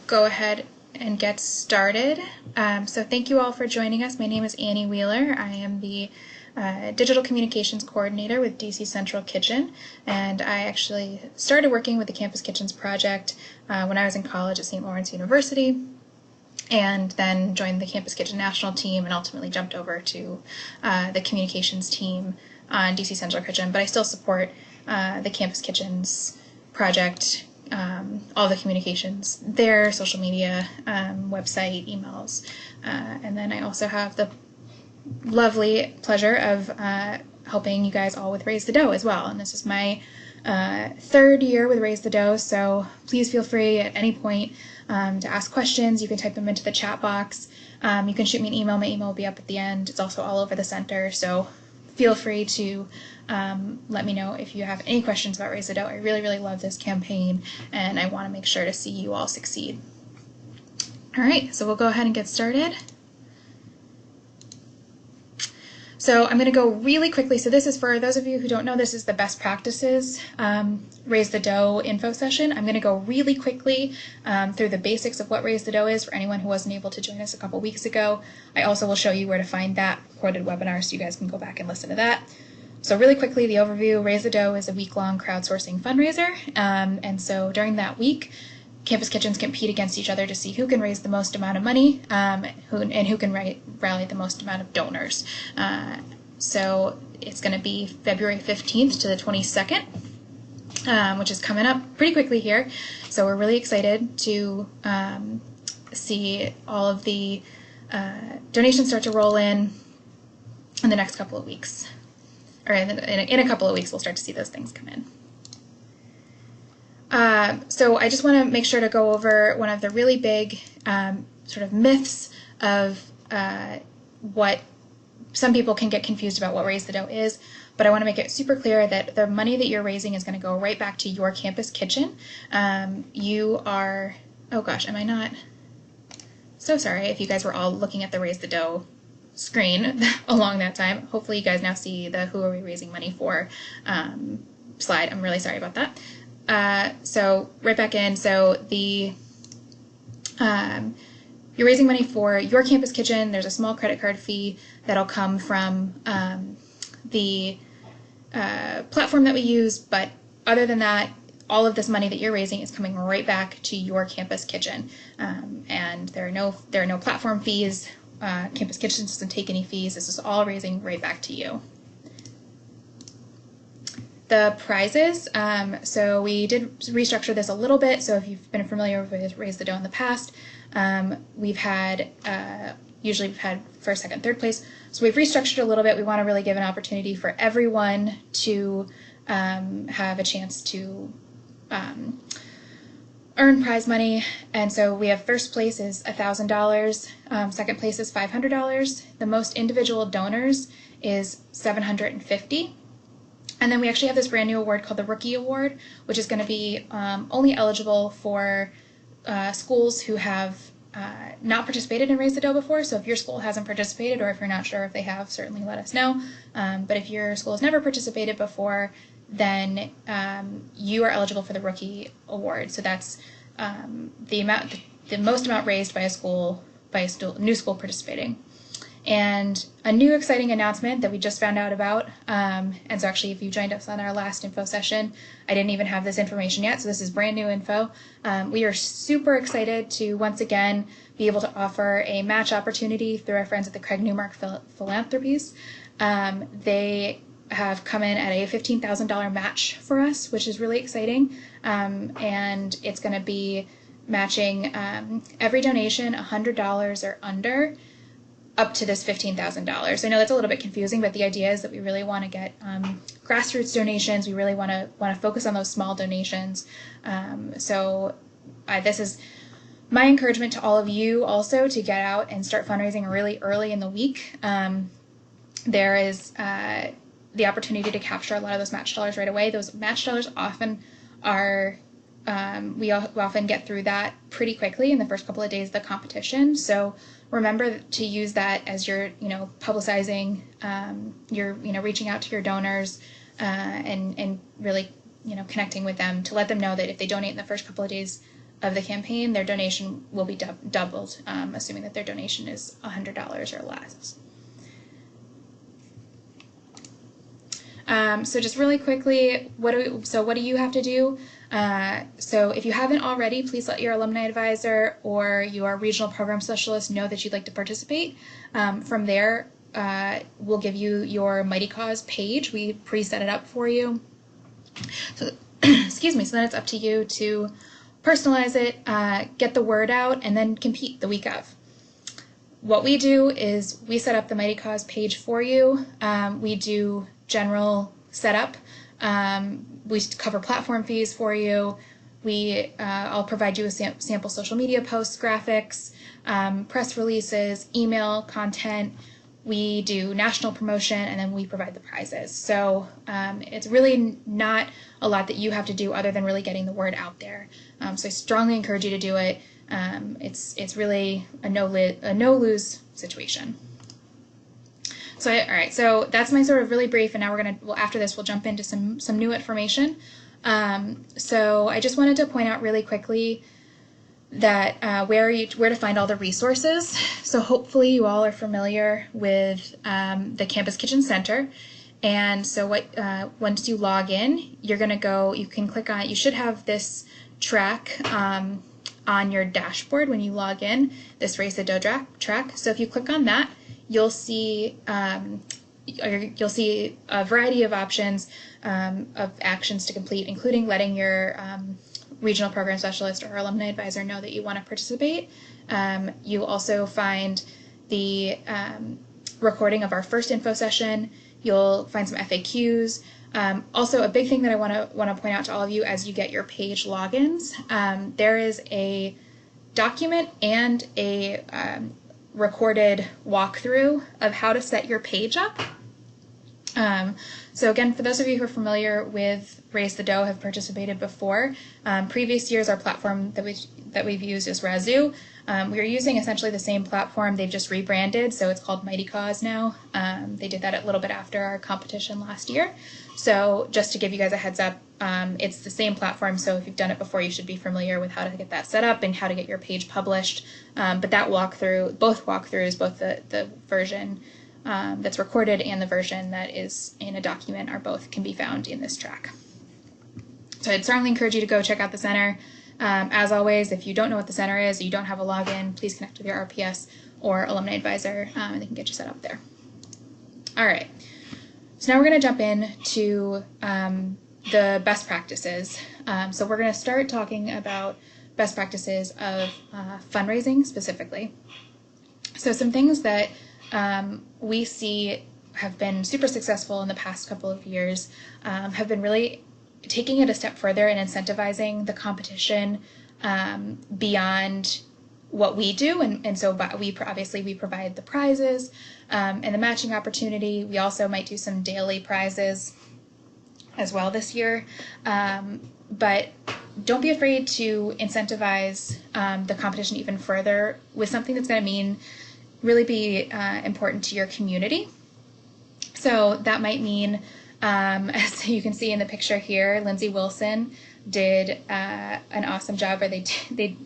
go ahead and get started. So thank you all for joining us. My name is Annie Wheeler. I am the Digital Communications Coordinator with DC Central Kitchen, and I actually started working with the Campus Kitchens project when I was in college at St. Lawrence University, and then joined the Campus Kitchen National team and ultimately jumped over to the communications team on DC Central Kitchen. But I still support the Campus Kitchens project, all the communications there, social media, website, emails, and then I also have the lovely pleasure of helping you guys all with Raise the Dough as well. And this is my third year with Raise the Dough, so please feel free at any point to ask questions. You can type them into the chat box. You can shoot me an email. My email will be up at the end. It's also all over the center, so feel free to let me know if you have any questions about Raise the Dough. I really, really love this campaign, and I want to make sure to see you all succeed. All right, so we'll go ahead and get started. So I'm going to go really quickly. So this is, for those of you who don't know, this is the best practices Raise the Dough info session. I'm going to go really quickly through the basics of what Raise the Dough is for anyone who wasn't able to join us a couple weeks ago. I also will show you where to find that recorded webinar so you guys can go back and listen to that. So really quickly, the overview: Raise the Dough is a week-long crowdsourcing fundraiser. And so during that week, Campus Kitchens compete against each other to see who can raise the most amount of money and who can rally the most amount of donors. So it's going to be February 15th to the 22nd, which is coming up pretty quickly here. So we're really excited to see all of the donations start to roll in the next couple of weeks. Or in a couple of weeks, we'll start to see those things come in. So I just want to make sure to go over one of the really big sort of myths of what some people can get confused about what Raise the Dough is, but I want to make it super clear that the money that you're raising is going to go right back to your campus kitchen. You are, oh gosh, am I not? So sorry if you guys were all looking at the Raise the Dough screen along that time. Hopefully you guys now see the Who Are We Raising Money For slide. I'm really sorry about that. So right back in, so the you're raising money for your campus kitchen. There's a small credit card fee that'll come from the platform that we use, but other than that, all of this money that you're raising is coming right back to your campus kitchen. And there are no platform fees. Campus Kitchens doesn't take any fees. This is all raising right back to you. The prizes, so we did restructure this a little bit, so if you've been familiar with Raise the Dough in the past, we've had, usually we've had first, second, third place, so we've restructured a little bit. We want to really give an opportunity for everyone to have a chance to earn prize money, and so we have first place is $1,000, second place is $500, the most individual donors is $750. And then we actually have this brand new award called the Rookie Award, which is going to be only eligible for schools who have not participated in Raise the Dough before. So if your school hasn't participated, or if you're not sure if they have, certainly let us know. But if your school has never participated before, then you are eligible for the Rookie Award. So that's the most amount raised by a school, new school participating. And a new exciting announcement that we just found out about, and so actually if you joined us on our last info session, I didn't even have this information yet, so this is brand new info. We are super excited to once again be able to offer a match opportunity through our friends at the Craig Newmark Philanthropies. They have come in at a $15,000 match for us, which is really exciting, and it's going to be matching every donation $100 or under, up to this $15,000. I know that's a little bit confusing, but the idea is that we really want to get grassroots donations. We really want to focus on those small donations. So this is my encouragement to all of you also to get out and start fundraising really early in the week. There is the opportunity to capture a lot of those match dollars right away. Those match dollars often are we often get through that pretty quickly in the first couple of days of the competition. So remember to use that as you're, publicizing, you're, reaching out to your donors and really, connecting with them to let them know that if they donate in the first couple of days of the campaign, their donation will be doubled, assuming that their donation is $100 or less. So just really quickly, what do you have to do? So if you haven't already, please let your alumni advisor or your regional program specialist know that you'd like to participate. From there, we'll give you your Mighty Cause page. We pre-set it up for you. So, excuse me, so then it's up to you to personalize it, get the word out, and then compete the week of. What we do is we set up the Mighty Cause page for you. We do general setup. We cover platform fees for you. I'll provide you with sample social media posts, graphics, press releases, email content. We do national promotion, and then we provide the prizes. So it's really not a lot that you have to do other than really getting the word out there. So I strongly encourage you to do it. It's really a no-lose situation. So, all right, so that's my sort of really brief, and now after this, we'll jump into some new information. So I just wanted to point out really quickly that where to find all the resources. So hopefully you all are familiar with the Campus Kitchen Center. And so once you log in, you can click on it. You should have this track on your dashboard when you log in, this Raise the Dough track. So if you click on that, you'll see a variety of options of actions to complete, including letting your regional program specialist or alumni advisor know that you want to participate. You also find the recording of our first info session. You'll find some FAQs. Also, a big thing that I want to point out to all of you as you get your page logins, there is a document and a recorded walkthrough of how to set your page up. So again, for those of you who are familiar with Raise the Dough, have participated before, previous years our platform that we've used is Razoo. We are using essentially the same platform. They've just rebranded, so it's called Mighty Cause now. They did that a little bit after our competition last year. So just to give you guys a heads up, it's the same platform, so if you've done it before, you should be familiar with how to get that set up and how to get your page published. But that both walkthroughs, both the version that's recorded and the version that is in a document can be found in this track. So I'd strongly encourage you to go check out the center. As always, if you don't know what the center is, or you don't have a login, please connect with your RPS or alumni advisor, and they can get you set up there. All right, so now we're going to jump into the best practices. So we're going to start talking about best practices of fundraising specifically. So some things that we see have been super successful in the past couple of years have been really taking it a step further and incentivizing the competition beyond what we do. And so we provide the prizes and the matching opportunity. We also might do some daily prizes as well this year. But don't be afraid to incentivize the competition even further with something that's going to really be important to your community. So that might mean, as you can see in the picture here, Lindsay Wilson did an awesome job where they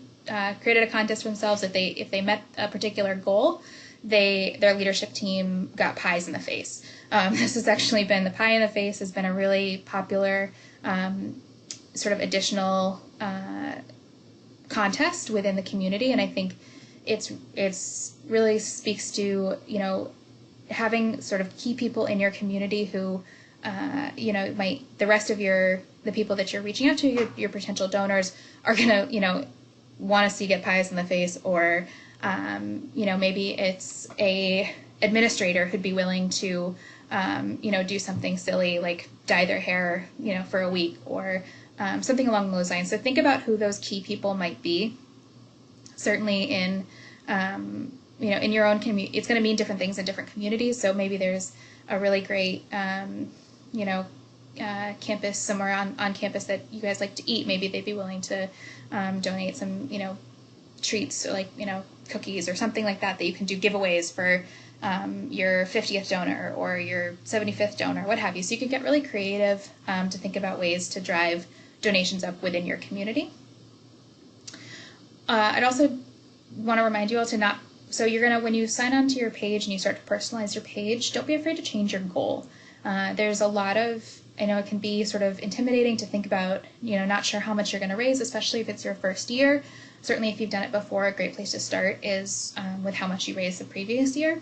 created a contest for themselves. If they met a particular goal, their leadership team got pies in the face. This has actually been, the pie in the face has been a really popular sort of additional contest within the community, and I think it's really speaks to, having sort of key people in your community who, the rest of the people that you're reaching out to, your potential donors, are gonna, want to see get pies in the face, or, maybe it's a administrator who'd be willing to, do something silly like dye their hair, for a week, or something along those lines. So think about who those key people might be. Certainly in your own community, it's going to mean different things in different communities. So maybe there's a really great, campus somewhere on campus that you guys like to eat. Maybe they'd be willing to donate some, treats, like, cookies or something like that you can do giveaways for your 50th donor or your 75th donor, what have you. So you can get really creative to think about ways to drive donations up within your community. I'd also want to remind you all to not, so you're going to, when you sign on to your page and you start to personalize your page, don't be afraid to change your goal. There's a lot of, I know it can be sort of intimidating to think about, not sure how much you're going to raise, especially if it's your first year. Certainly if you've done it before, a great place to start is with how much you raised the previous year,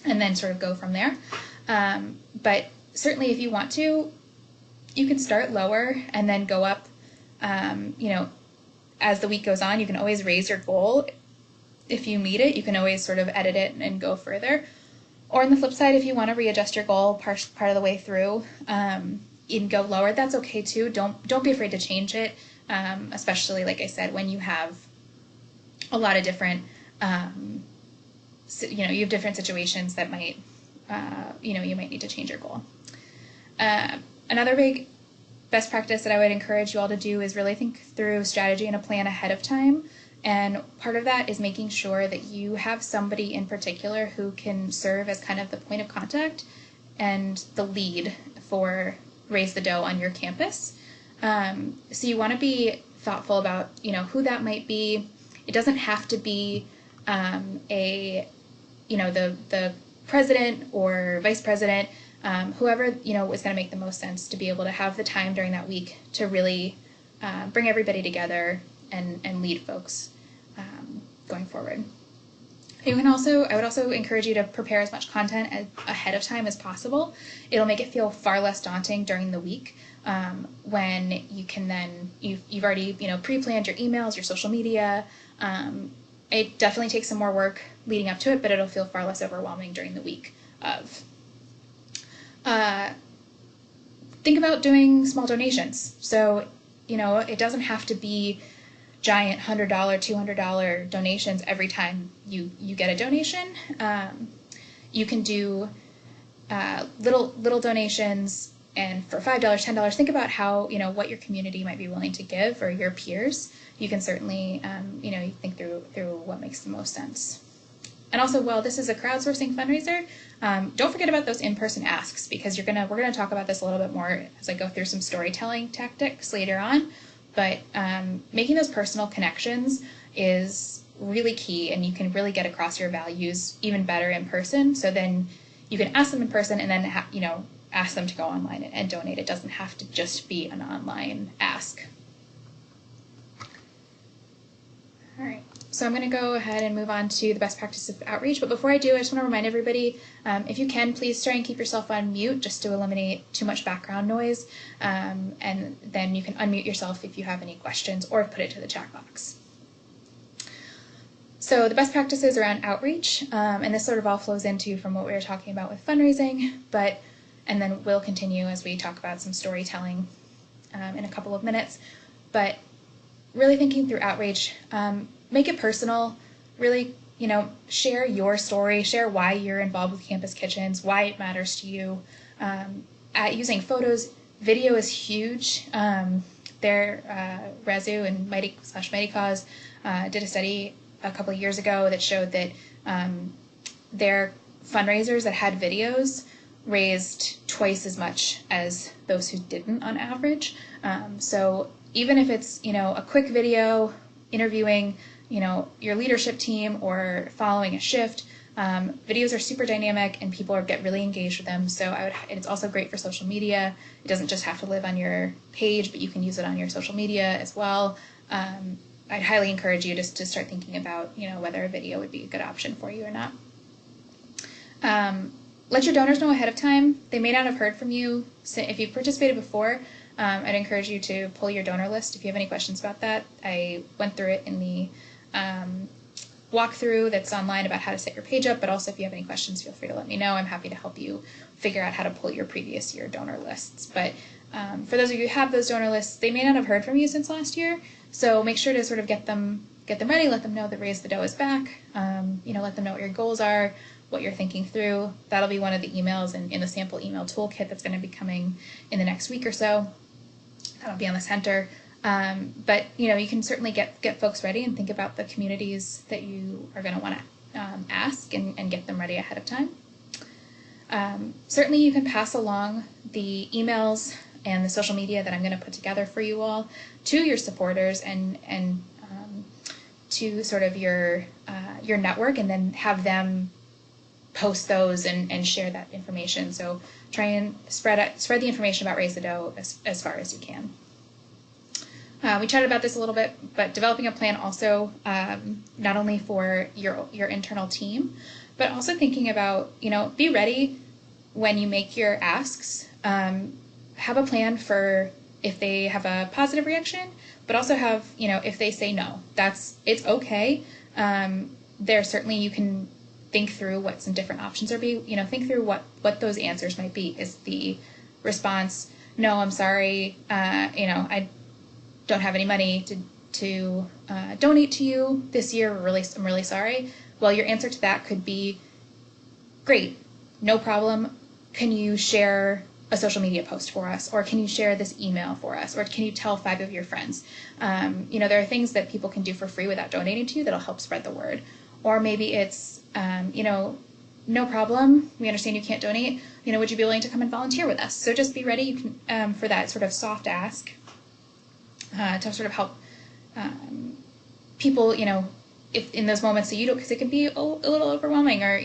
and then sort of go from there. But certainly if you want to, you can start lower and then go up, as the week goes on. You can always raise your goal. If you meet it, you can always sort of edit it and go further. Or on the flip side, if you want to readjust your goal part of the way through, you can go lower. That's okay too. Don't be afraid to change it, especially, like I said, when you have a lot of different, you have different situations that might, you might need to change your goal. Another big best practice that I would encourage you all to do is really think through strategy and a plan ahead of time. And part of that is making sure that you have somebody in particular who can serve as kind of the point of contact and the lead for Raise the Dough on your campus. So you want to be thoughtful about, who that might be. It doesn't have to be the president or vice president. Whoever, is going to make the most sense to be able to have the time during that week to really bring everybody together and lead folks going forward. I would also encourage you to prepare as much content ahead of time as possible. It'll make it feel far less daunting during the week when you can then, you've already, pre-planned your emails, your social media. It definitely takes some more work leading up to it, but it'll feel far less overwhelming during the week of. Think about doing small donations. So, it doesn't have to be giant $100, $200 donations every time you get a donation. You can do little donations, and for $5, $10, think about how, what your community might be willing to give, or your peers. You can certainly, you think through what makes the most sense. And also, while this is a crowdsourcing fundraiser, don't forget about those in-person asks, because we're gonna talk about this a little bit more as I go through some storytelling tactics later on. But making those personal connections is really key, and you can really get across your values even better in person. So then you can ask them in person, and then ask them to go online and donate. It doesn't have to just be an online ask. All right. So I'm going to go ahead and move on to the best practice of outreach. But before I do, I just want to remind everybody, if you can, please try and keep yourself on mute just to eliminate too much background noise. And then you can unmute yourself if you have any questions, or put it to the chat box. So the best practices around outreach, and this sort of all flows into from what we were talking about with fundraising, and then we'll continue as we talk about some storytelling in a couple of minutes. But really thinking through outreach, make it personal, really, share your story, share why you're involved with Campus Kitchens, why it matters to you. Using photos, video is huge. Rezu and Mighty Cause did a study a couple of years ago that showed that their fundraisers that had videos raised twice as much as those who didn't on average. So even if it's, a quick video interviewing, your leadership team or following a shift, videos are super dynamic and people get really engaged with them. So it's also great for social media. It doesn't just have to live on your page, but you can use it on your social media as well. I'd highly encourage you just to start thinking about, whether a video would be a good option for you or not. Let your donors know ahead of time. They may not have heard from you. So if you've participated before, I'd encourage you to pull your donor list if you have any questions about that. I went through it in the walkthrough that's online about how to set your page up, but also if you have any questions, feel free to let me know. I'm happy to help you figure out how to pull your previous year donor lists. But for those of you who have those donor lists, they may not have heard from you since last year, so make sure to sort of get them ready, let them know that Raise the Dough is back, let them know what your goals are, what you're thinking through. That'll be one of the emails in the sample email toolkit that's going to be coming in the next week or so. That'll be on the center. But you can certainly get folks ready and think about the communities that you are going to want to ask and get them ready ahead of time. Certainly you can pass along the emails and the social media that I'm going to put together for you all to your supporters and to sort of your network, and then have them post those and share that information. So try and spread the information about Raise the Dough as far as you can. We chatted about this a little bit, but developing a plan also, not only for your internal team, but also thinking about, be ready when you make your asks. Have a plan for if they have a positive reaction, but also have, if they say no, it's okay. There certainly you can think through what some different options are. Think through what those answers might be. Is the response, no, I'm sorry, I don't have any money to donate to you this year. I'm really sorry. Well, your answer to that could be, great, no problem. Can you share a social media post for us? Or can you share this email for us? Or can you tell 5 of your friends? There are things that people can do for free without donating to you that'll help spread the word. Or maybe it's, no problem. We understand you can't donate. Would you be willing to come and volunteer with us? So just be ready. You can, for that sort of soft ask, to sort of help people, if in those moments that because it can be a little overwhelming, or,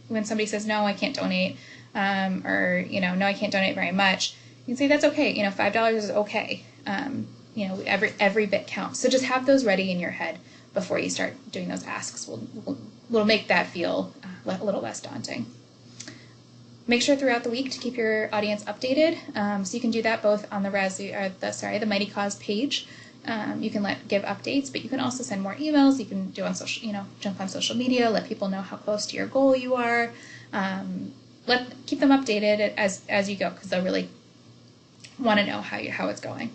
when somebody says, no, I can't donate, or, no, I can't donate very much, you can say, that's okay. $5 is okay. Every bit counts. So just have those ready in your head before you start doing those asks. Will make that feel a little less daunting. Make sure throughout the week to keep your audience updated. So you can do that both on the the Mighty Cause page. You can give updates, but you can also send more emails. You can do on social, jump on social media, let people know how close to your goal you are. Keep them updated as you go, because they'll really want to know how it's going.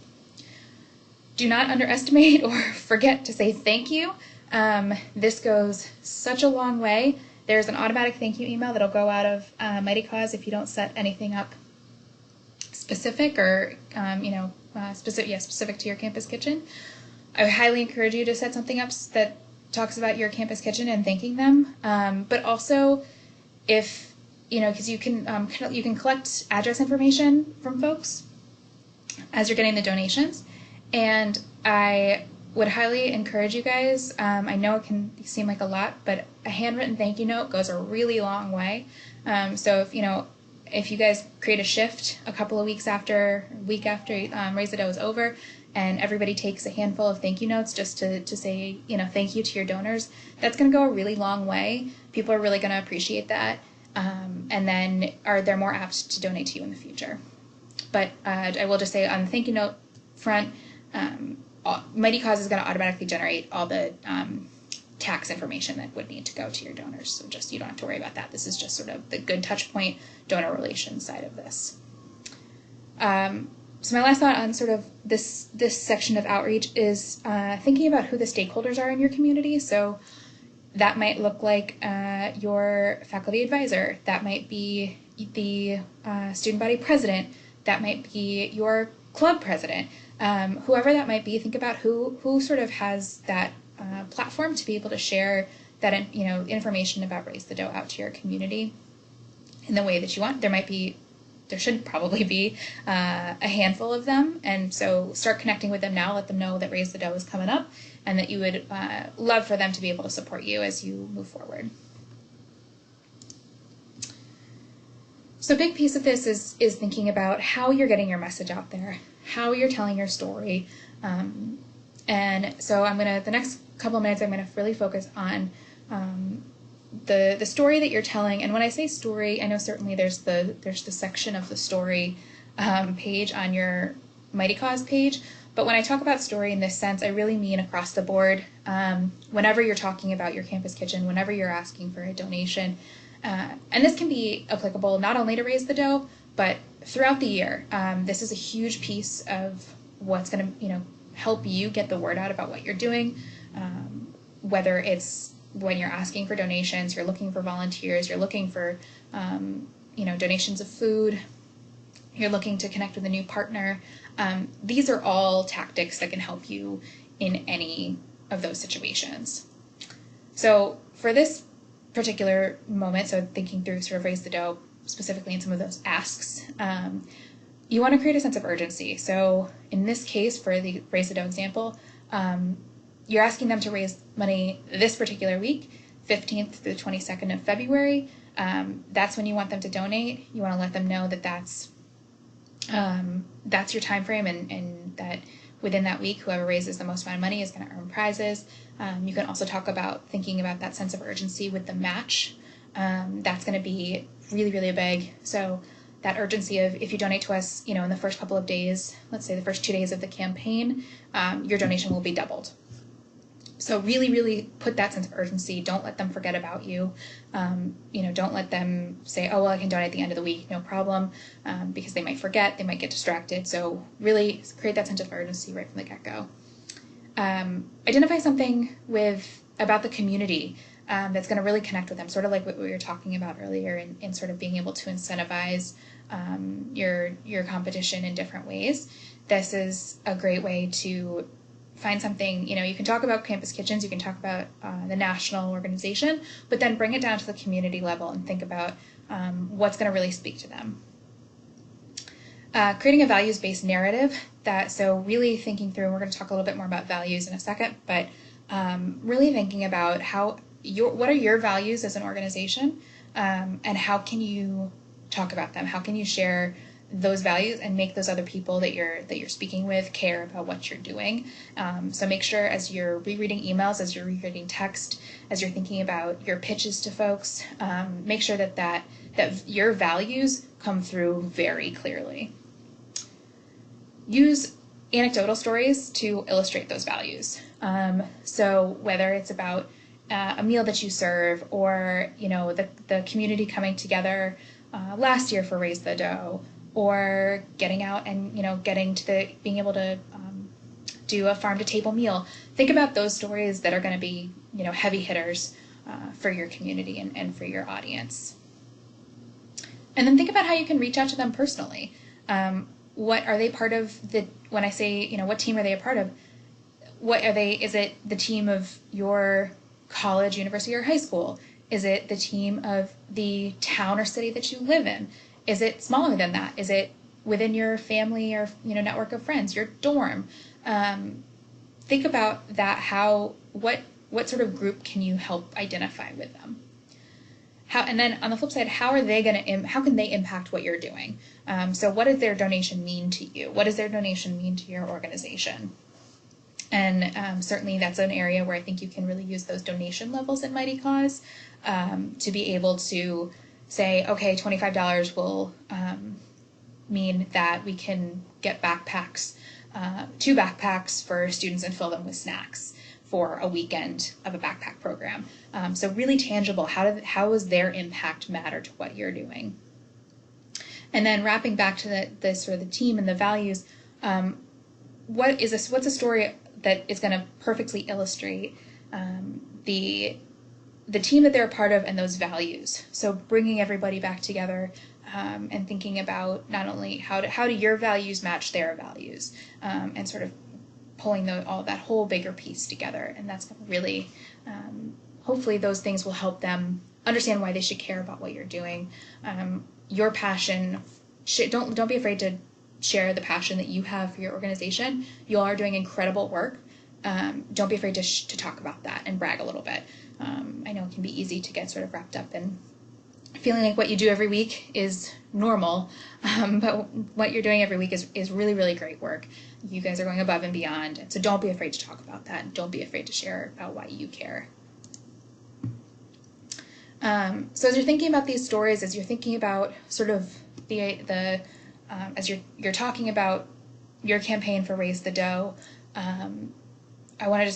Do not underestimate or forget to say thank you. This goes such a long way. There's an automatic thank you email that'll go out of Mighty Cause if you don't set anything up specific or specific to your campus kitchen. I would highly encourage you to set something up that talks about your campus kitchen and thanking them. But also, if because you can collect address information from folks as you're getting the donations, and I would highly encourage you guys. I know it can seem like a lot, but a handwritten thank you note goes a really long way. So if you guys create a shift a week after Raise the Dough is over, and everybody takes a handful of thank you notes just to say thank you to your donors, that's going to go a really long way. People are really going to appreciate that, and then they're more apt to donate to you in the future. But I will just say on the thank you note front, Mighty Cause is going to automatically generate all the tax information that would need to go to your donors. So you don't have to worry about that. This is just sort of the good touch point donor relations side of this. So my last thought on sort of this section of outreach is thinking about who the stakeholders are in your community. So that might look like your faculty advisor. That might be the student body president. That might be your club president. Whoever that might be, think about who sort of has that platform to be able to share that information about Raise the Dough out to your community in the way that you want. There should probably be a handful of them, and so start connecting with them now. Let them know that Raise the Dough is coming up, and that you would love for them to be able to support you as you move forward. So a big piece of this is thinking about how you're getting your message out there, how you're telling your story. And so the next couple of minutes, I'm going to really focus on the story that you're telling. And when I say story, I know certainly there's the section of the story page on your Mighty Cause page. But when I talk about story in this sense, I really mean across the board. Whenever you're talking about your campus kitchen, whenever you're asking for a donation, and this can be applicable not only to Raise the Dough, but throughout the year. This is a huge piece of what's going to help you get the word out about what you're doing, whether it's when you're asking for donations, you're looking for volunteers, you're looking for donations of food, you're looking to connect with a new partner. These are all tactics that can help you in any of those situations. So for this particular moment, so thinking through sort of Raise the Dough, specifically in some of those asks, you want to create a sense of urgency. So in this case, for the Raise the Dough example, you're asking them to raise money this particular week, 15th through the 22nd of February. That's when you want them to donate. You want to let them know that that's your time frame, and that within that week, whoever raises the most amount of money is going to earn prizes. You can also talk about thinking about that sense of urgency with the match. That's going to be really, really big. So that urgency of, if you donate to us, in the first couple of days, let's say the first 2 days of the campaign, your donation will be doubled. So really, really put that sense of urgency. Don't let them forget about you. Don't let them say, oh, well, I can donate at the end of the week, no problem, because they might forget, they might get distracted. So really create that sense of urgency right from the get-go. Identify something about the community that's going to really connect with them, sort of like what we were talking about earlier, in sort of being able to incentivize your competition in different ways. This is a great way to find something. You can talk about Campus Kitchens, you can talk about the national organization, but then bring it down to the community level and think about what's going to really speak to them. Creating a values-based narrative, so really thinking through, and we're going to talk a little bit more about values in a second, but really thinking about what are your values as an organization, and how can you talk about them? How can you share those values and make those other people that you're speaking with care about what you're doing? So make sure, as you're rereading emails, as you're rereading text, as you're thinking about your pitches to folks, make sure that your values come through very clearly. Use anecdotal stories to illustrate those values. So whether it's about a meal that you serve, or the community coming together last year for Raise the Dough, or getting out and getting to being able to do a farm to table meal. Think about those stories that are going to be heavy hitters for your community and for your audience. And then think about how you can reach out to them personally. What are they part of? When I say what team are they a part of? What are they? Is it the team of your college, university, or high school? Is it the team of the town or city that you live in? Is it smaller than that? Is it within your family or network of friends, your dorm? Think about that. What sort of group can you help identify with them? And then on the flip side, how can they impact what you're doing? So what does their donation mean to you? What does their donation mean to your organization? And certainly that's an area where I think you can really use those donation levels in Mighty Cause to be able to say, okay, $25 will mean that we can get backpacks, 2 backpacks for students, and fill them with snacks for a weekend of a backpack program. So really tangible. How does their impact matter to what you're doing? And then wrapping back to the sort of the team and the values, what's a story that is going to perfectly illustrate the team that they're a part of and those values? So bringing everybody back together and thinking about not only how do your values match their values, and sort of pulling all that whole bigger piece together. And that's going to really, hopefully those things will help them understand why they should care about what you're doing. Your passion, don't be afraid to share the passion that you have for your organization. You all are doing incredible work. Don't be afraid to talk about that and brag a little bit. I know it can be easy to get sort of wrapped up in feeling like what you do every week is normal, but what you're doing every week is really, really great work. You guys are going above and beyond, and so don't be afraid to talk about that. Don't be afraid to share about why you care. So as you're thinking about these stories, as you're thinking about sort of as you're talking about your campaign for Raise the Dough,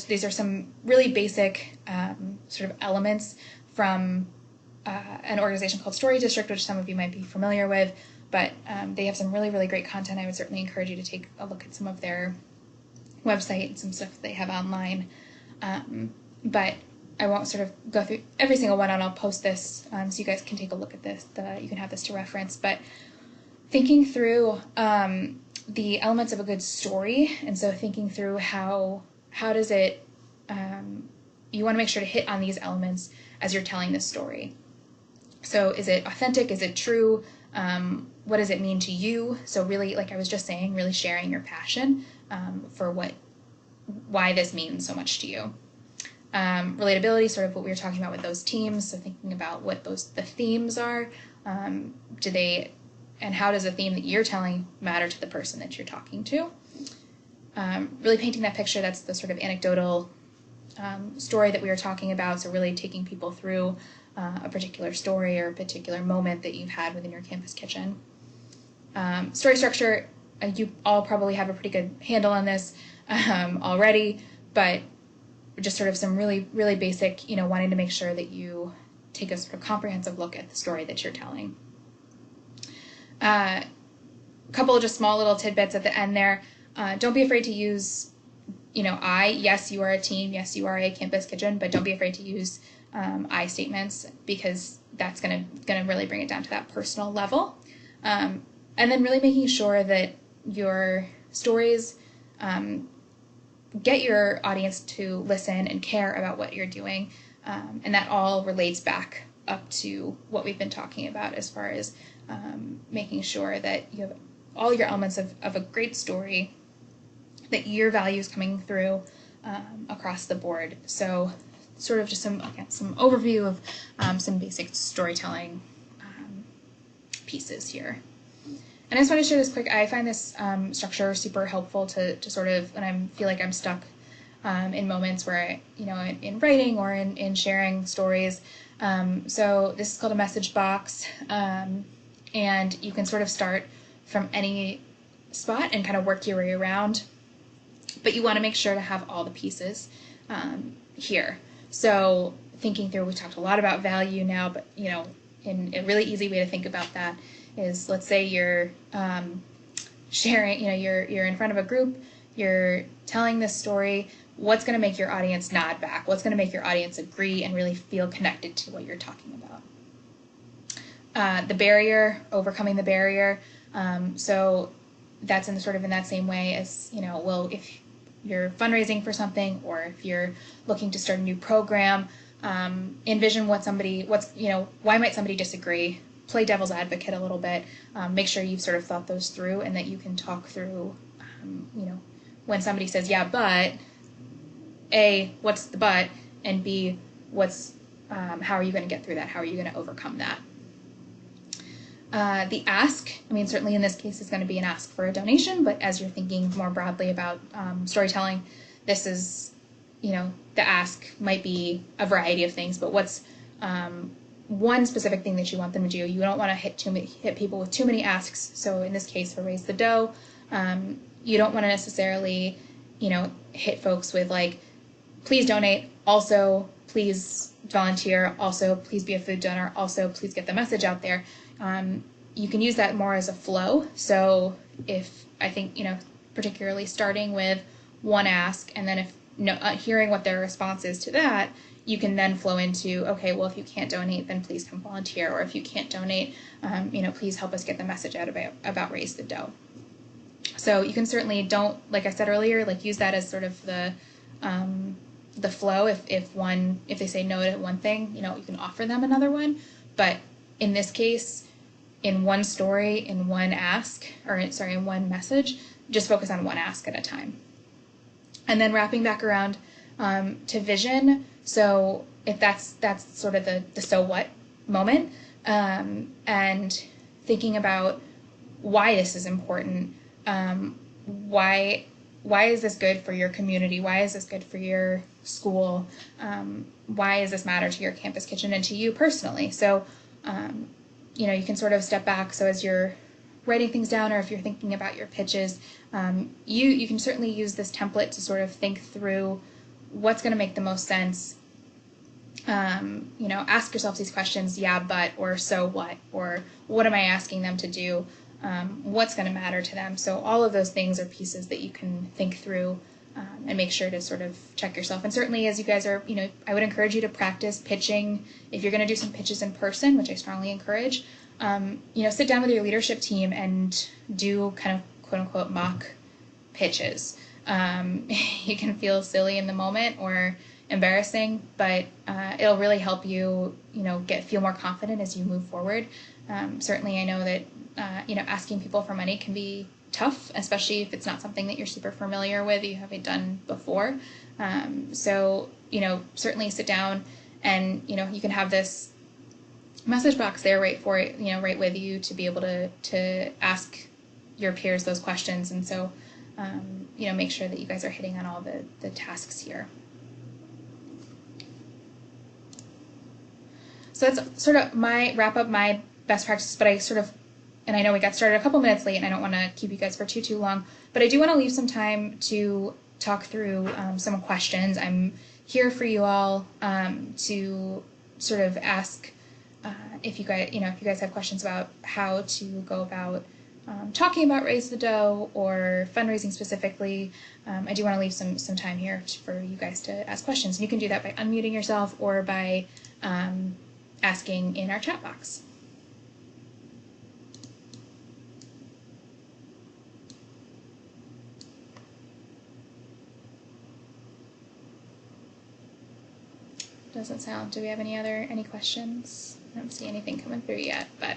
these are some really basic sort of elements from an organization called Story District, which some of you might be familiar with, but they have some really, really great content. I would certainly encourage you to take a look at some of their website and some stuff they have online. But I won't sort of go through every single one, and I'll post this so you guys can take a look at this. You can have this to reference. But thinking through the elements of a good story, and so thinking through how does it, you want to make sure to hit on these elements as you're telling this story. So is it authentic? Is it true? What does it mean to you? So really, like I was just saying, really sharing your passion for what why this means so much to you. Relatability, sort of what we were talking about with those teams, so thinking about what the themes are. And how does the theme that you're telling matter to the person that you're talking to? Really painting that picture, that's the sort of anecdotal story that we were talking about, so really taking people through a particular story or a particular moment that you've had within your campus kitchen. Story structure, you all probably have a pretty good handle on this already, but just sort of some really, really basic, wanting to make sure that you take a sort of comprehensive look at the story that you're telling. A couple of just small little tidbits at the end there. Don't be afraid to use, yes, you are a team, yes, you are a campus kitchen, but don't be afraid to use I statements, because that's gonna really bring it down to that personal level. And then really making sure that your stories get your audience to listen and care about what you're doing, and that all relates back up to what we've been talking about as far as making sure that you have all your elements of a great story, that your value is coming through across the board. So sort of just some overview of some basic storytelling pieces here. And I just want to share this quick. I find this structure super helpful to sort of, when I feel like I'm stuck in moments where, in writing or in sharing stories. So this is called a message box, and you can sort of start from any spot and kind of work your way around, but you want to make sure to have all the pieces here. So thinking through, we talked a lot about value now, but in a really easy way to think about that is, let's say you're sharing, you're in front of a group, you're telling this story. What's going to make your audience nod back? What's going to make your audience agree and really feel connected to what you're talking about? The barrier, overcoming the barrier. So that's in that same way as, if you're fundraising for something, or if you're looking to start a new program, envision why might somebody disagree? Play devil's advocate a little bit. Make sure you've sort of thought those through, and that you can talk through, when somebody says, yeah, but, A, what's the but, and B, how are you going to get through that? How are you going to overcome that? The ask, certainly in this case is going to be an ask for a donation, but as you're thinking more broadly about storytelling, this is, the ask might be a variety of things, but what's one specific thing that you want them to do? You don't want to hit people with too many asks. So in this case, for Raise the Dough, you don't want to necessarily, hit folks with please donate, also please volunteer, also please be a food donor, also please get the message out there. You can use that more as a flow. So if I think, particularly starting with one ask, and then if hearing what their response is to that, you can then flow into, okay, well, if you can't donate, then please come volunteer. Or if you can't donate, please help us get the message out about Raise the Dough. So you can certainly like I said earlier, use that as sort of the flow. If they say no to one thing, you can offer them another one. But in this case, in one story, in one message, just focus on one ask at a time. And then wrapping back around to vision. So if that's sort of the so what moment, and thinking about why this is important. Why is this good for your community? Why is this good for your school? Why does this matter to your campus kitchen and to you personally? So, you can sort of step back. So as you're writing things down, or if you're thinking about your pitches, you can certainly use this template to sort of think through what's going to make the most sense. Ask yourself these questions, yeah, but, or so what, or what am I asking them to do? What's going to matter to them? So all of those things are pieces that you can think through and make sure to sort of check yourself. And certainly as you guys are, I would encourage you to practice pitching. If you're going to do some pitches in person, which I strongly encourage, sit down with your leadership team and do kind of quote unquote mock pitches. You can feel silly in the moment or embarrassing, but it'll really help you, feel more confident as you move forward. Certainly I know that, asking people for money can be tough, especially if it's not something that you're super familiar with, you haven't done before. So, certainly sit down and, you can have this message box there right with you to be able to ask your peers those questions. And so, make sure that you guys are hitting on all the tasks here. So that's sort of wrap up my best practices, but and I know we got started a couple minutes late and I don't want to keep you guys for too long, but I do want to leave some time to talk through some questions. I'm here for you all to sort of ask if you guys have questions about how to go about talking about Raise the Dough or fundraising specifically. I do want to leave some time here for you guys to ask questions. And you can do that by unmuting yourself or by asking in our chat box. Doesn't sound. Do we have any questions? I don't see anything coming through yet, but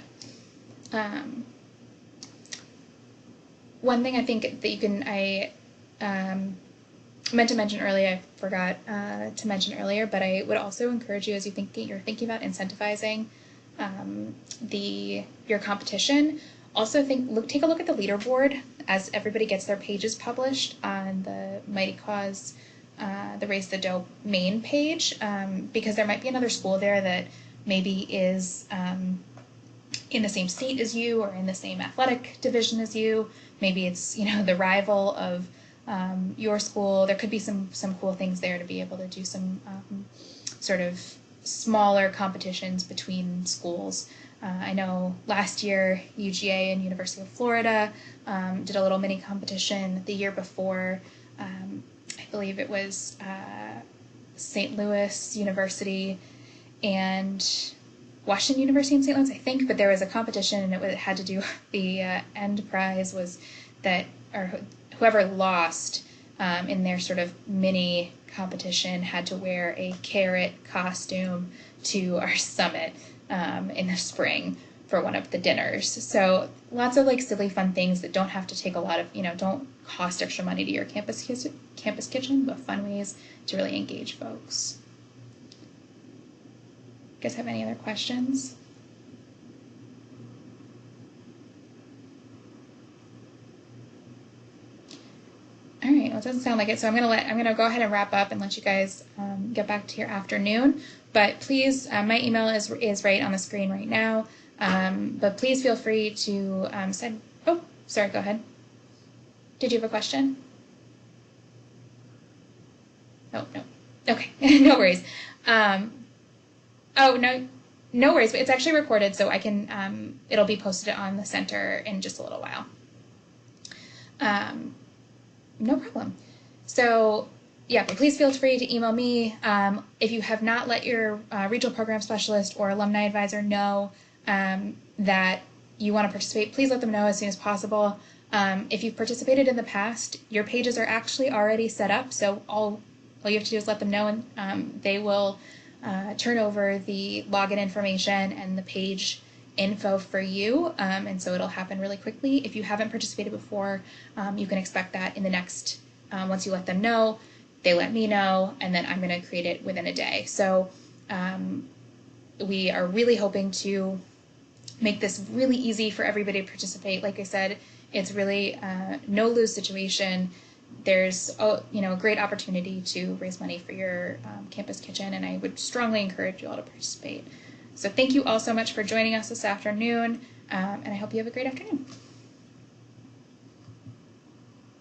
one thing I think that I meant to mention earlier, I forgot to mention earlier, but I would also encourage you as you're thinking about incentivizing your competition. Also take a look at the leaderboard as everybody gets their pages published on the Mighty Cause, the Raise the Dough main page, because there might be another school there that maybe is in the same state as you or in the same athletic division as you. Maybe it's the rival of your school. There could be some cool things there to be able to do some sort of smaller competitions between schools. I know last year UGA and University of Florida did a little mini competition. The year before, I believe it was St. Louis University and Washington University in St. Louis, I think, but there was a competition and it had to do, the end prize was that, or whoever lost in their sort of mini competition had to wear a carrot costume to our summit in the spring for one of the dinners. So lots of silly fun things that don't have to take a lot of, don't cost extra money to your campus kitchen, but fun ways to really engage folks. You guys have any other questions? All right, well, it doesn't sound like it, so I'm gonna go ahead and wrap up and let you guys get back to your afternoon. But please, my email is right on the screen right now. But please feel free to send. Oh, sorry. Go ahead. Did you have a question? Oh no. Okay, no worries. Oh no worries. But it's actually recorded, so I can. It'll be posted on the center in just a little while. No problem. So yeah, but please feel free to email me. If you have not let your regional program specialist or alumni advisor know that you want to participate, please let them know as soon as possible. If you've participated in the past, your pages are actually already set up, so all you have to do is let them know, and they will turn over the login information and the page info for you, and so it'll happen really quickly. If you haven't participated before, you can expect that in the next, once you let them know, they let me know, and then I'm going to create it within a day. So we are really hoping to make this really easy for everybody to participate. Like I said, it's really no lose situation. There's a great opportunity to raise money for your campus kitchen, and I would strongly encourage you all to participate. So thank you all so much for joining us this afternoon, and I hope you have a great afternoon.